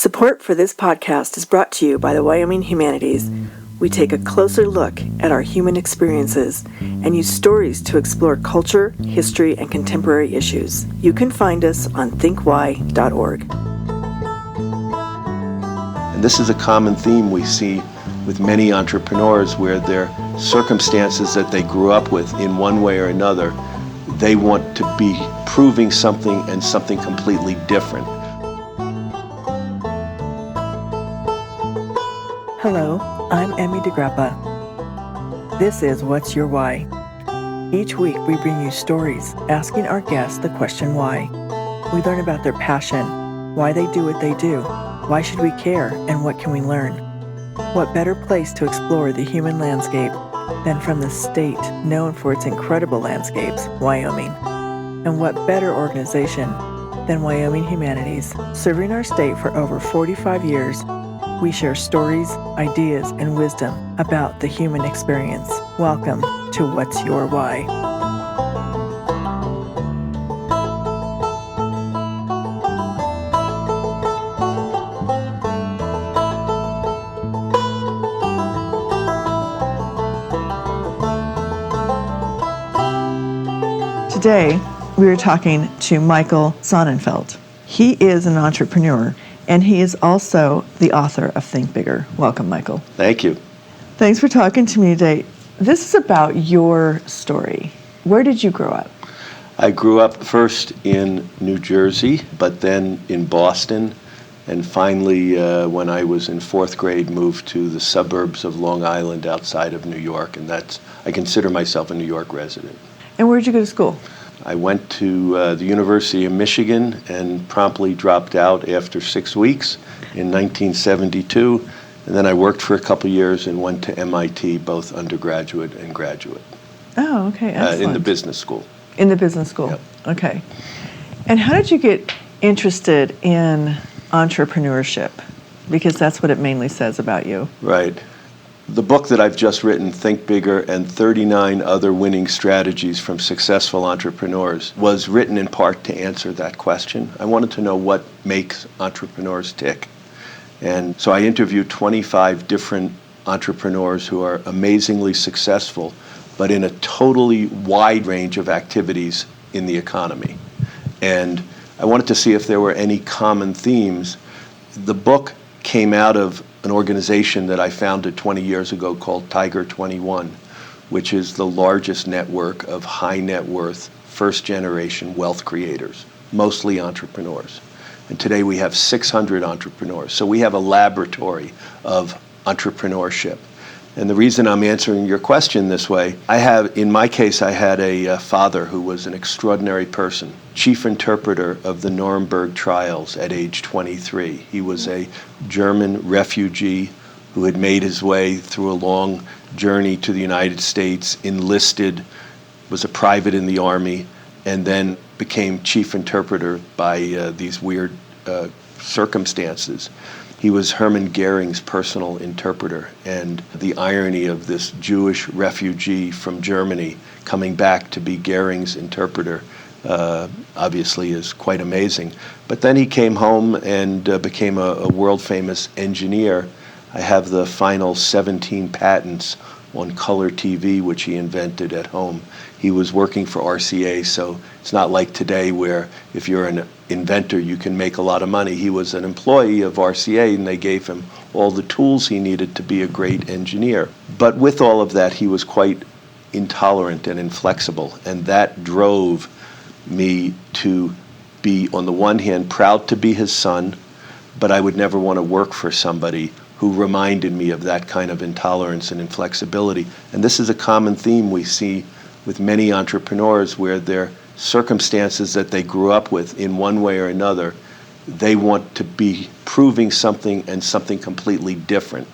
Support for this podcast is brought to you by the Wyoming Humanities. We take a closer look at our human experiences and use stories to explore culture, history, and contemporary issues. You can find us on thinkwhy.org. And this is a common theme we see with many entrepreneurs, where their circumstances that they grew up with in one way or another, they want to be proving something and something completely different. Hello, I'm Emmy DeGrappa. This is What's Your Why? Each week we bring you stories asking our guests the question why. We learn about their passion, why they do what they do, why should we care, and what can we learn? What better place to explore the human landscape than from the state known for its incredible landscapes, Wyoming? And what better organization than Wyoming Humanities? Serving our state for over 45 years, we share stories, ideas, and wisdom about the human experience. Welcome to What's Your Why? Today, we are talking to Michael Sonnenfeldt. He is an entrepreneur, and he is also the author of Think Bigger. Welcome, Michael. Thank you. Thanks for talking to me today. This is about your story. Where did you grow up? I grew up first in New Jersey, but then in Boston, and finally, when I was in fourth grade, moved to the suburbs of Long Island outside of New York, and I consider myself a New York resident. And where did you go to school? I went to the University of Michigan and promptly dropped out after 6 weeks in 1972. And then I worked for a couple years and went to MIT, both undergraduate and graduate. Oh, okay, excellent. In the business school. In the business school, Yep. Okay. And how did you get interested in entrepreneurship? Because that's what it mainly says about you. Right. The book that I've just written, Think Bigger, and 39 Other Winning Strategies from Successful Entrepreneurs, was written in part to answer that question. I wanted to know what makes entrepreneurs tick. And so I interviewed 25 different entrepreneurs who are amazingly successful, but in a totally wide range of activities in the economy. And I wanted to see if there were any common themes. The book came out of an organization that I founded 20 years ago called Tiger 21, which is the largest network of high net worth, first generation wealth creators, mostly entrepreneurs. And today we have 600 entrepreneurs. So we have a laboratory of entrepreneurship. And the reason I'm answering your question this way, in my case, I had a father who was an extraordinary person, chief interpreter of the Nuremberg trials at age 23. He was a German refugee who had made his way through a long journey to the United States, enlisted, was a private in the army, and then became chief interpreter by these weird circumstances. He was Hermann Goering's personal interpreter, and the irony of this Jewish refugee from Germany coming back to be Goering's interpreter obviously is quite amazing. But then he came home and became a world-famous engineer. I have the final 17 patents on color TV, which he invented at home. He was working for RCA, so it's not like today where if you're an inventor, you can make a lot of money. He was an employee of RCA, and they gave him all the tools he needed to be a great engineer. But with all of that, he was quite intolerant and inflexible, and that drove me to be, on the one hand, proud to be his son, but I would never want to work for somebody who reminded me of that kind of intolerance and inflexibility. And this is a common theme we see with many entrepreneurs, where their circumstances that they grew up with in one way or another, they want to be proving something and something completely different.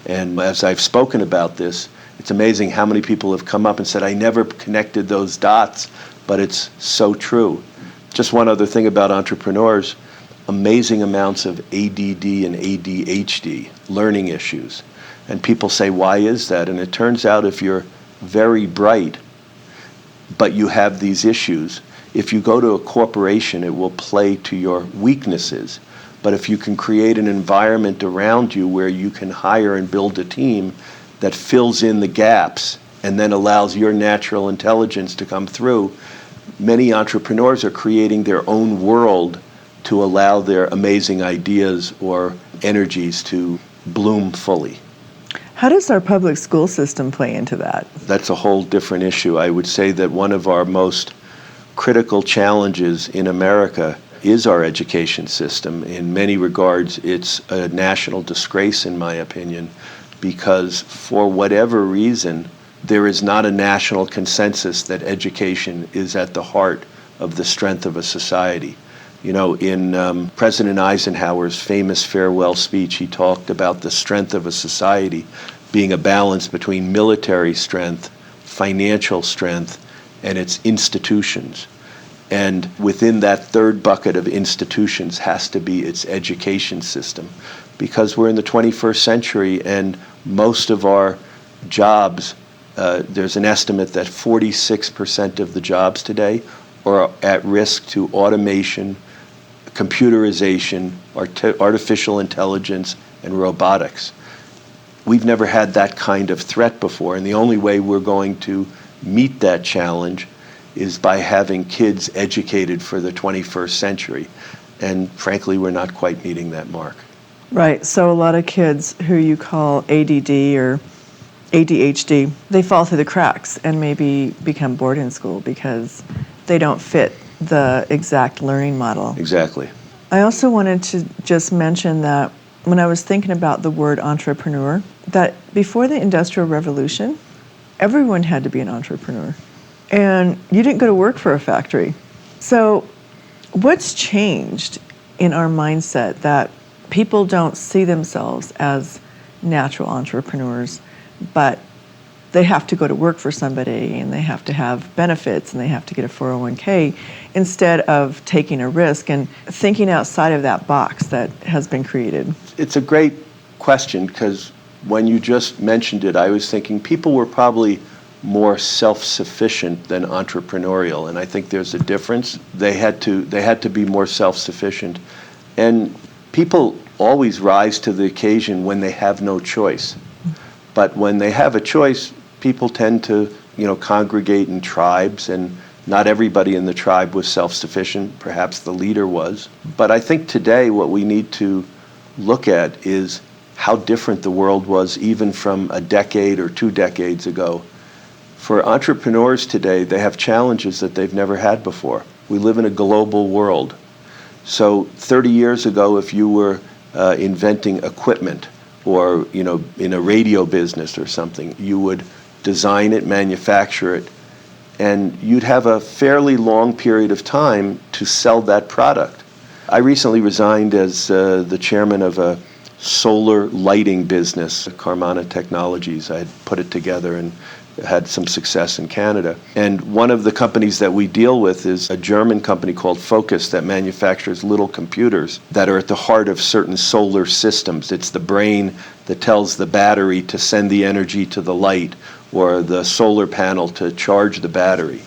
And as I've spoken about this, it's amazing how many people have come up and said, I never connected those dots, but it's so true. Just one other thing about entrepreneurs, amazing amounts of ADD and ADHD, learning issues. And people say, why is that? And it turns out if you're very bright, but you have these issues, if you go to a corporation, it will play to your weaknesses. But if you can create an environment around you where you can hire and build a team that fills in the gaps and then allows your natural intelligence to come through, many entrepreneurs are creating their own world to allow their amazing ideas or energies to bloom fully. How does our public school system play into that? That's a whole different issue. I would say that one of our most critical challenges in America is our education system. In many regards, it's a national disgrace, in my opinion, because for whatever reason, there is not a national consensus that education is at the heart of the strength of a society. You know, in President Eisenhower's famous farewell speech, he talked about the strength of a society being a balance between military strength, financial strength, and its institutions. And within that third bucket of institutions has to be its education system, because we're in the 21st century and most of our jobs, there's an estimate that 46% of the jobs today are at risk to automation, computerization, artificial intelligence, and robotics. We've never had that kind of threat before, and the only way we're going to meet that challenge is by having kids educated for the 21st century. And frankly, we're not quite meeting that mark. Right, so a lot of kids who you call ADD or ADHD, they fall through the cracks and maybe become bored in school because they don't fit the exact learning model. Exactly. I also wanted to just mention that when I was thinking about the word entrepreneur, that before the Industrial Revolution, everyone had to be an entrepreneur. And you didn't go to work for a factory. So what's changed in our mindset that people don't see themselves as natural entrepreneurs, but they have to go to work for somebody and they have to have benefits and they have to get a 401k instead of taking a risk and thinking outside of that box that has been created? It's a great question, because when you just mentioned it, I was thinking people were probably more self-sufficient than entrepreneurial, and I think there's a difference. They had to be more self-sufficient, and people always rise to the occasion when they have no choice. But when they have a choice, people tend to, congregate in tribes, and not everybody in the tribe was self-sufficient. Perhaps the leader was. But I think today what we need to look at is how different the world was even from a decade or 2 decades ago. For entrepreneurs today, they have challenges that they've never had before. We live in a global world. So 30 years ago, if you were inventing equipment or, in a radio business or something, you would design it, manufacture it, and you'd have a fairly long period of time to sell that product. I recently resigned as the chairman of a solar lighting business, Carmana Technologies. I had put it together and had some success in Canada. And one of the companies that we deal with is a German company called Focus that manufactures little computers that are at the heart of certain solar systems. It's the brain that tells the battery to send the energy to the light, or the solar panel to charge the battery.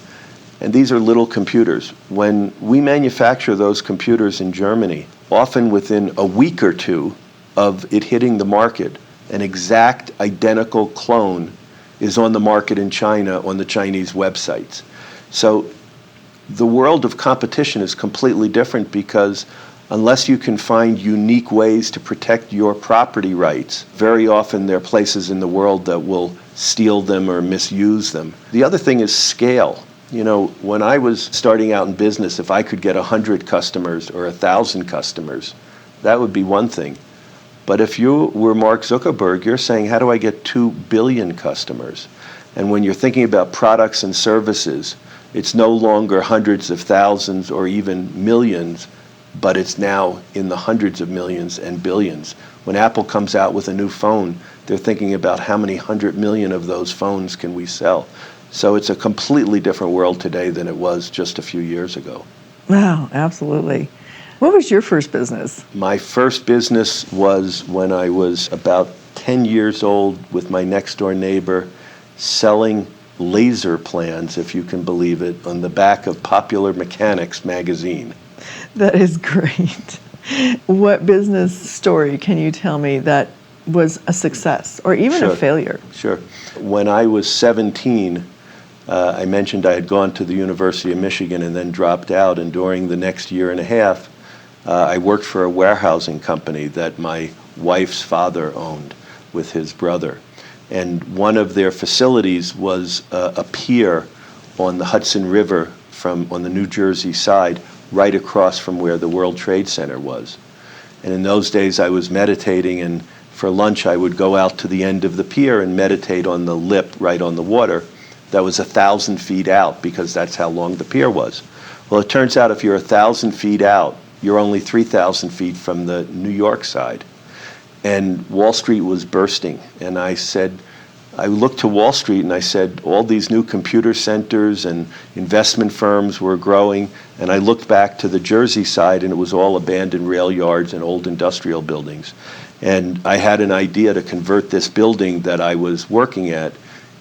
And these are little computers. When we manufacture those computers in Germany, often within a week or two of it hitting the market, an exact identical clone is on the market in China on the Chinese websites. So the world of competition is completely different, because unless you can find unique ways to protect your property rights, very often there are places in the world that will steal them or misuse them. The other thing is scale. When I was starting out in business, if I could get 100 customers or 1,000 customers, that would be one thing. But if you were Mark Zuckerberg, you're saying, how do I get 2 billion customers? And when you're thinking about products and services, it's no longer hundreds of thousands or even millions, but it's now in the hundreds of millions and billions. When Apple comes out with a new phone, they're thinking about how many 100 million of those phones can we sell. So it's a completely different world today than it was just a few years ago. Wow, absolutely. What was your first business? My first business was when I was about 10 years old with my next door neighbor, selling laser plans, if you can believe it, on the back of Popular Mechanics magazine. That is great. What business story can you tell me that was a success or even a failure? Sure. When I was 17, I mentioned I had gone to the University of Michigan and then dropped out, and during the next year and a half, I worked for a warehousing company that my wife's father owned with his brother. And one of their facilities was a pier on the Hudson River on the New Jersey side, right across from where the World Trade Center was. And in those days I was meditating, and for lunch I would go out to the end of the pier and meditate on the lip right on the water. That was 1,000 feet out, because that's how long the pier was. Well, it turns out if you're 1,000 feet out, you're only 3,000 feet from the New York side. And Wall Street was bursting. And I looked to Wall Street and I said, all these new computer centers and investment firms were growing. And I looked back to the Jersey side, and it was all abandoned rail yards and old industrial buildings. And I had an idea to convert this building that I was working at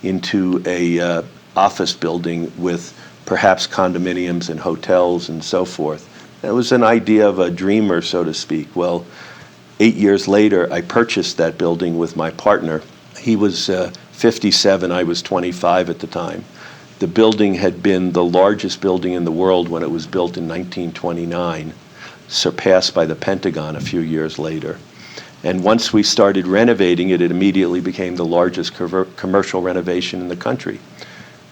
into a office building with perhaps condominiums and hotels and so forth. It was an idea of a dreamer, so to speak. Well, 8 years later, I purchased that building with my partner. He was 57, I was 25 at the time. The building had been the largest building in the world when it was built in 1929, surpassed by the Pentagon a few years later. And once we started renovating it, it immediately became the largest commercial renovation in the country.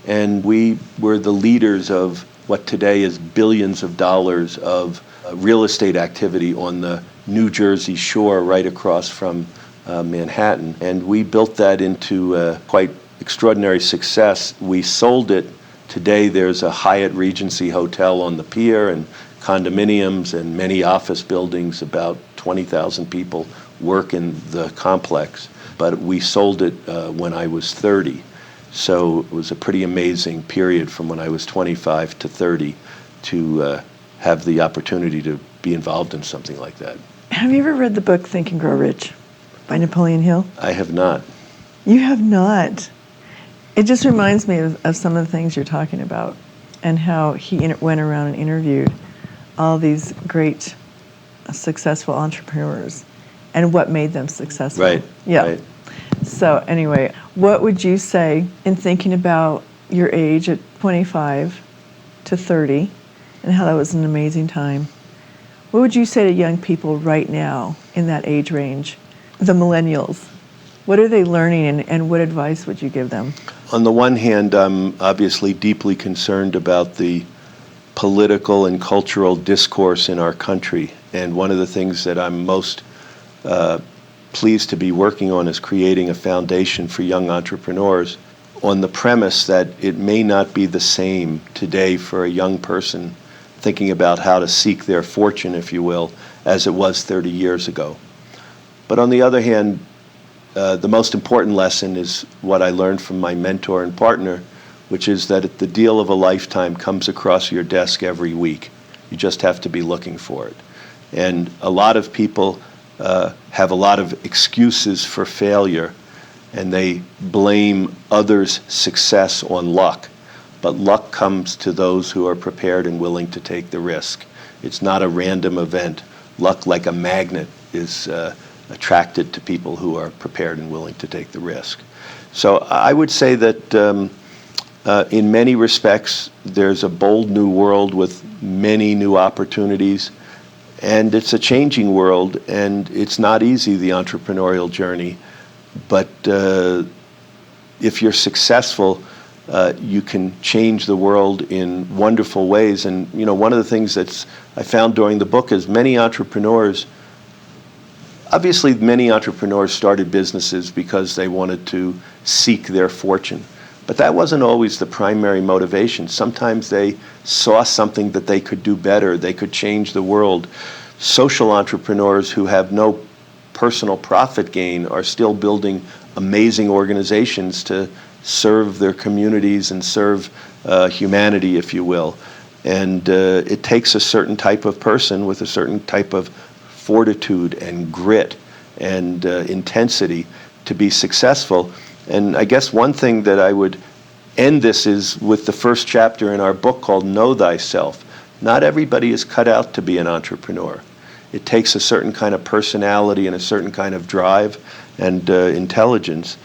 And we were the leaders of what today is billions of dollars of real estate activity on the New Jersey shore right across from Manhattan. And we built that into quite extraordinary success. We sold it. Today there's a Hyatt Regency hotel on the pier and condominiums and many office buildings. About 20,000 people work in the complex. But we sold it when I was 30. So it was a pretty amazing period from when I was 25 to 30 to have the opportunity to be involved in something like that. Have you ever read the book Think and Grow Rich by Napoleon Hill? I have not. You have not? It just reminds me of some of the things you're talking about, and how he went around and interviewed all these great, successful entrepreneurs and what made them successful. Right. Yeah. Right. So anyway, what would you say in thinking about your age at 25 to 30 and how that was an amazing time? What would you say to young people right now in that age range, the millennials? What are they learning, and what advice would you give them? On the one hand, I'm obviously deeply concerned about the political and cultural discourse in our country. And one of the things that I'm most pleased to be working on is creating a foundation for young entrepreneurs on the premise that it may not be the same today for a young person thinking about how to seek their fortune, if you will, as it was 30 years ago. But on the other hand, the most important lesson is what I learned from my mentor and partner, which is that the deal of a lifetime comes across your desk every week. You just have to be looking for it. And a lot of people have a lot of excuses for failure, and they blame others' success on luck. But luck comes to those who are prepared and willing to take the risk. It's not a random event. Luck, like a magnet, is attracted to people who are prepared and willing to take the risk. So I would say that in many respects, there's a bold new world with many new opportunities, and it's a changing world, and it's not easy, the entrepreneurial journey. But if you're successful, you can change the world in wonderful ways. And you know, one of the things that's I found during the book is many entrepreneurs started businesses because they wanted to seek their fortune. But that wasn't always the primary motivation. Sometimes they saw something that they could do better. They could change the world. Social entrepreneurs who have no personal profit gain are still building amazing organizations to serve their communities and serve humanity, if you will. And it takes a certain type of person with a certain type of fortitude and grit and intensity to be successful. And I guess one thing that I would end this is with the first chapter in our book called Know Thyself. Not everybody is cut out to be an entrepreneur. It takes a certain kind of personality and a certain kind of drive and intelligence.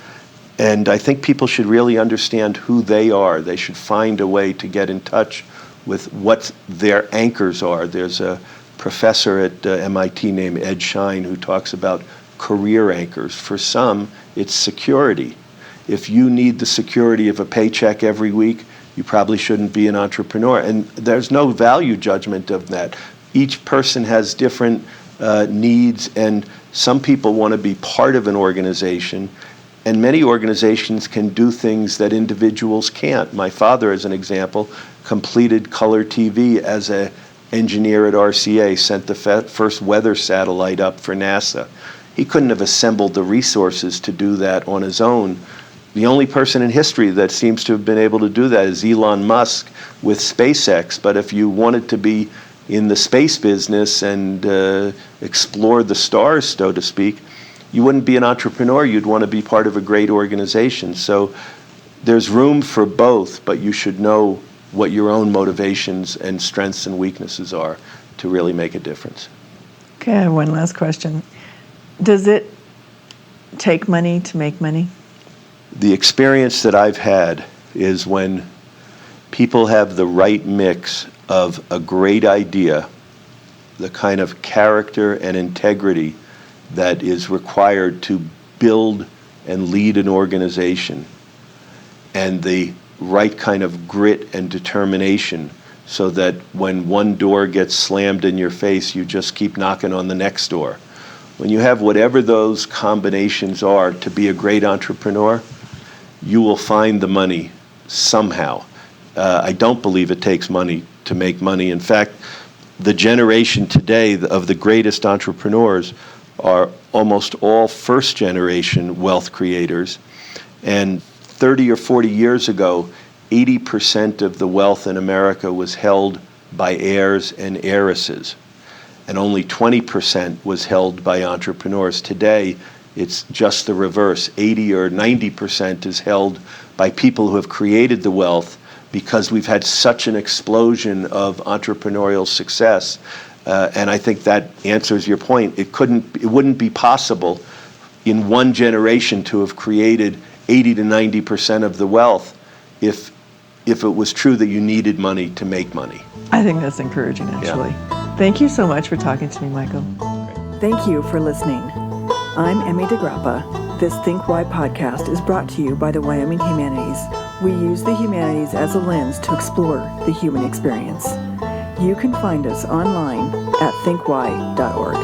And I think people should really understand who they are. They should find a way to get in touch with what their anchors are. There's a professor at MIT named Ed Schein who talks about career anchors. For some, it's security. If you need the security of a paycheck every week, you probably shouldn't be an entrepreneur. And there's no value judgment of that. Each person has different needs, and some people want to be part of an organization, and many organizations can do things that individuals can't. My father, as an example, completed color TV as an engineer at RCA, sent the first weather satellite up for NASA. He couldn't have assembled the resources to do that on his own. The only person in history that seems to have been able to do that is Elon Musk with SpaceX. But if you wanted to be in the space business and explore the stars, so to speak, you wouldn't be an entrepreneur. You'd want to be part of a great organization. So there's room for both, but you should know what your own motivations and strengths and weaknesses are to really make a difference. Okay, I have one last question. Does it take money to make money? The experience that I've had is when people have the right mix of a great idea, the kind of character and integrity that is required to build and lead an organization, and the right kind of grit and determination so that when one door gets slammed in your face, you just keep knocking on the next door. When you have whatever those combinations are to be a great entrepreneur, you will find the money somehow. I don't believe it takes money to make money. In fact, the generation today of the greatest entrepreneurs are almost all first-generation wealth creators. And 30 or 40 years ago, 80% of the wealth in America was held by heirs and heiresses, and only 20% was held by entrepreneurs. Today, it's just the reverse. 80 or 90% is held by people who have created the wealth because we've had such an explosion of entrepreneurial success. And I think that answers your point. It wouldn't be possible in one generation to have created 80 to 90% of the wealth if it was true that you needed money to make money. I think that's encouraging, actually. Yeah. Thank you so much for talking to me, Michael. Thank you for listening. I'm Emmy DeGrappa. This Think Why podcast is brought to you by the Wyoming Humanities. We use the humanities as a lens to explore the human experience. You can find us online at thinkwhy.org.